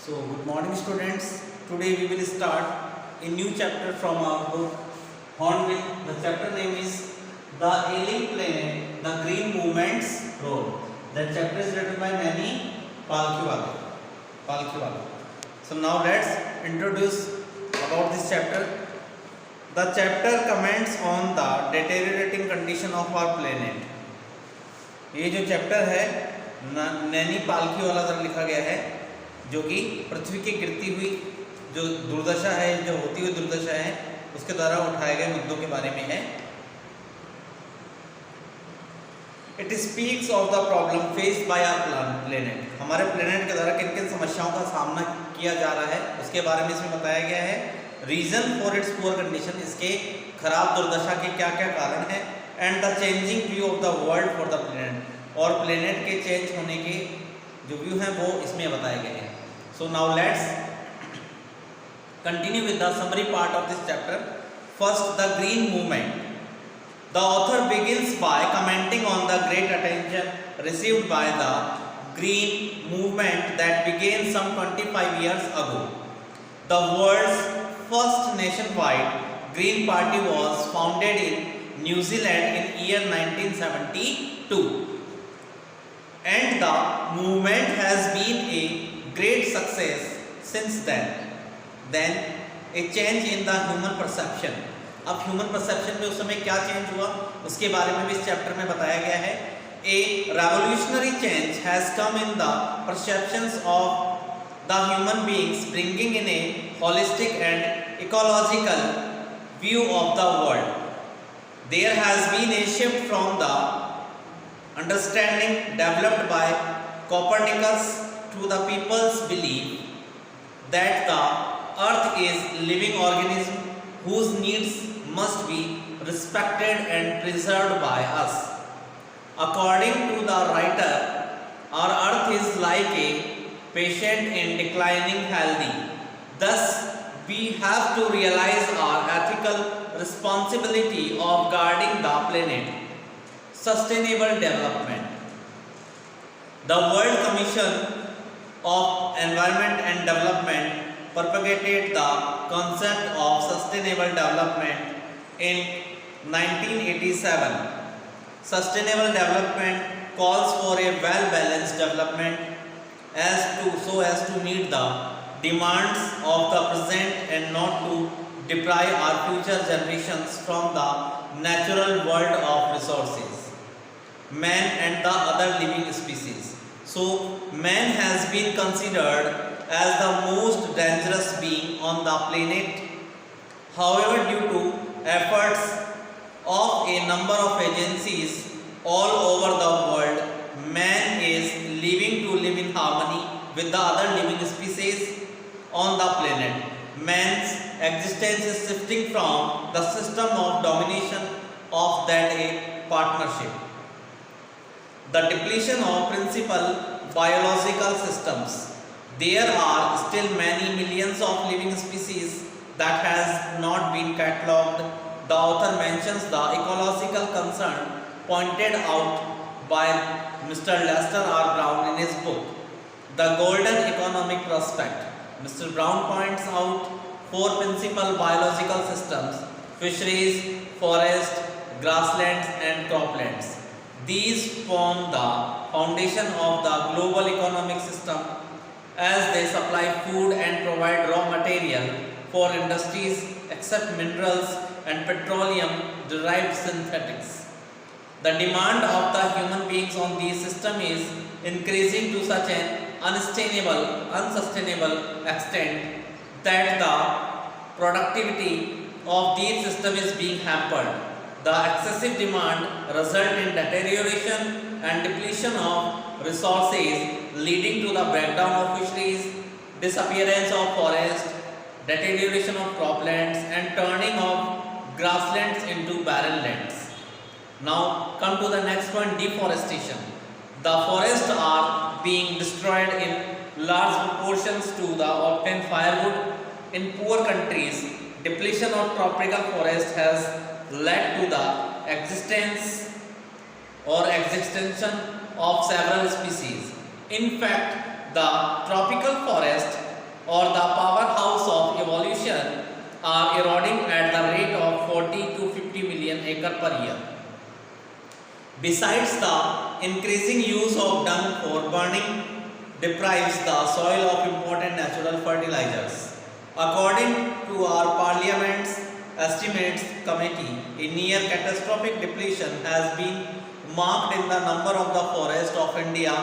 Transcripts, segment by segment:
So, good morning students. Today we will start a new chapter from our book Hornbill. The chapter name is The Ailing Planet, The Green Movement's Role. That chapter is written by Nanny Palkhiwala. So now let's introduce about this chapter. The chapter comments on the deteriorating condition of our planet. ये जो chapter है नैनी पालखीवाला द्वारा लिखा गया है, जो कि पृथ्वी की गिरती हुई जो दुर्दशा है, जो होती हुई दुर्दशा है, उसके द्वारा उठाए गए मुद्दों के बारे में है. It speaks of the problem faced by our planet. हमारे प्लेनेट के द्वारा किन किन समस्याओं का सामना किया जा रहा है उसके बारे में इसमें बताया गया है. Reason for its poor condition, इसके खराब दुर्दशा के क्या क्या कारण हैं. And the changing view of the world for the planet, और प्लेनेट के चेंज होने के जो व्यू हैं वो इसमें बताए गए हैं. So now let's continue with the summary part of this chapter. First, the green movement. The author begins by commenting on the great attention received by the green movement that began some 25 years ago. The world's first nationwide Green Party was founded in New Zealand in year 1972, and the movement has been a great success since then. Then a change in the human perception. अब human perception में उस समय क्या change हुआ उसके बारे में भी इस चैप्टर में बताया गया है. A revolutionary change has come in the perceptions of the human beings, bringing in a holistic and ecological view of the world. There has been a shift from the understanding developed by Copernicus to the people's believe that the earth is living organism whose needs must be respected and preserved by us. According to the writer, our earth is like a patient in declining healthy. Thus, we have to realize our ethical responsibility of guarding the planet. Sustainable development. The World Commission of Environment and Development propagated the concept of sustainable development in 1987. Sustainable development calls for a well-balanced development so as to meet the demands of the present and not to deprive our future generations from the natural world of resources, man and the other living species. So, man has been considered as the most dangerous being on the planet. However, due to efforts of a number of agencies all over the world, man is living to live in harmony with the other living species on the planet. Man's existence is shifting from the system of domination of that a partnership. The depletion of principal biological systems. There are still many millions of living species that has not been catalogued. The author mentions the ecological concern pointed out by Mr. Lester R. Brown in his book, The Golden Economic Prospect. Mr. Brown points out 4 principal biological systems: fisheries, forest, grasslands and croplands. These form the foundation of the global economic system, as they supply food and provide raw material for industries except minerals and petroleum derived synthetics. The demand of the human beings on these systems is increasing to such an unsustainable extent that the productivity of these systems is being hampered. The excessive demand results in deterioration and depletion of resources, leading to the breakdown of fisheries, disappearance of forests, deterioration of croplands and turning of grasslands into barren lands. Now come to the next point, deforestation. The forests are being destroyed in large proportions to obtain firewood. In poor countries, depletion of tropical forest has led to the extinction of several species. In fact, the tropical forest or the powerhouse of evolution are eroding at the rate of 40 to 50 million acre per year. Besides, the increasing use of dung for burning deprives the soil of important natural fertilizers. According to our Parliament's estimates committee, a near catastrophic depletion has been marked in the number of the forest of India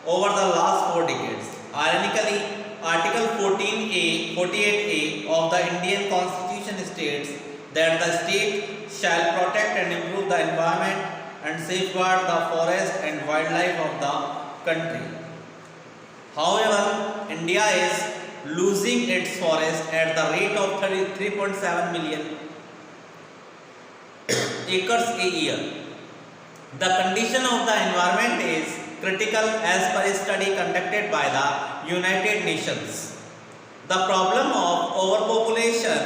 over the last 4 decades. Ironically, Article 48A of the Indian Constitution states that the state shall protect and improve the environment and safeguard the forest and wildlife of the country. However, India is losing its forest at the rate of 33.7 million acres a year. The condition of the environment is critical as per a study conducted by the United Nations. The problem of overpopulation,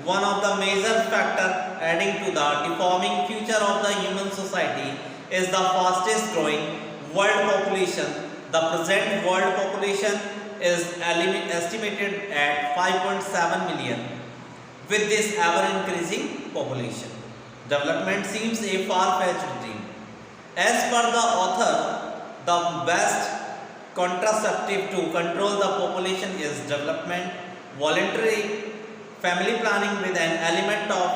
one of the major factors adding to the deforming future of the human society, is the fastest growing world population. The present world population is estimated at 5.7 million. With this ever increasing population, development seems a far-fetched dream. As per the author, the best contraceptive to control the population is development. Voluntary family planning with an element of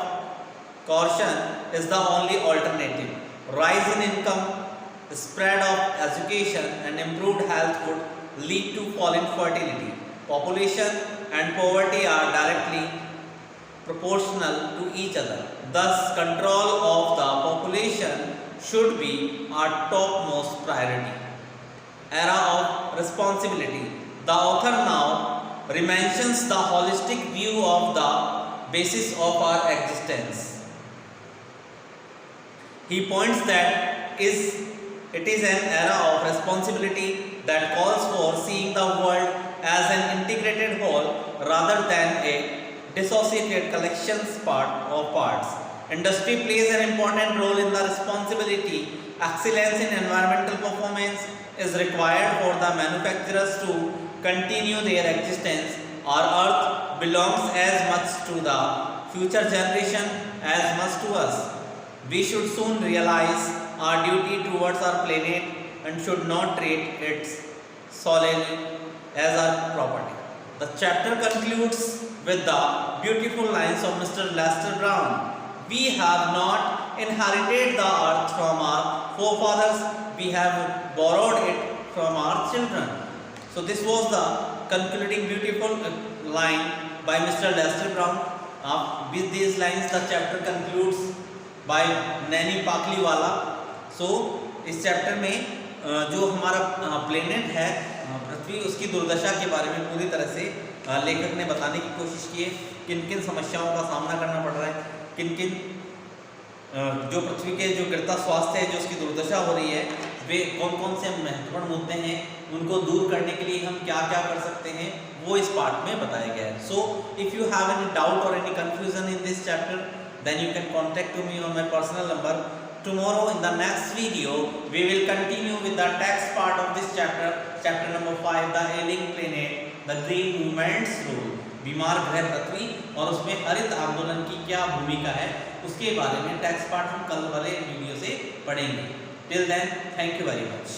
caution is the only alternative. Rise in income, spread of education and improved health would lead to fall in fertility. Population and poverty are directly proportional to each other. Thus, control of the population should be our topmost priority. Era of responsibility. The author now mentions the holistic view of the basis of our existence. He points that it is an era of responsibility that calls for seeing the world as an integrated whole rather than a dissociated collections of parts. Industry plays an important role in the responsibility. Excellence in environmental performance is required for the manufacturers to continue their existence. Our earth belongs as much to the future generation as much to us. We should soon realize our duty towards our planet and should not treat its soil as our property. The chapter concludes with the beautiful lines of Mr. Lester Brown. We have not inherited the earth from our forefathers, we have borrowed it from our children. So this was the concluding beautiful line by Mr. Lester Brown. With these lines the chapter concludes by Nani Palkhivala. So इस chapter में जो हमारा planet है पृथ्वी, उसकी दुर्दशा के बारे में पूरी तरह से लेखक ने बताने की कोशिश की है. किन किन समस्याओं का सामना करना पड़ रहा है, किन किन जो पृथ्वी के जो गिरता स्वास्थ्य है, जो उसकी दुर्दशा हो रही है, वे कौन कौन से महत्वपूर्ण मुद्दे हैं, उनको दूर करने के लिए हम क्या क्या कर सकते हैं, वो इस पार्ट में बताया गया है. So if you have any doubt और any confusion in this chapter, then you can contact to me on my personal number. Tomorrow in the next video we will continue with the text part of this chapter, chapter number 5, the ailing planet, the green movement's role, बीमार ग्रह पृथ्वी और उसमें हरित आंदोलन की क्या भूमिका है, उसके बारे में टेक्स्ट पार्ट हम कल वाले वीडियो से पढ़ेंगे. Till then, thank you very much.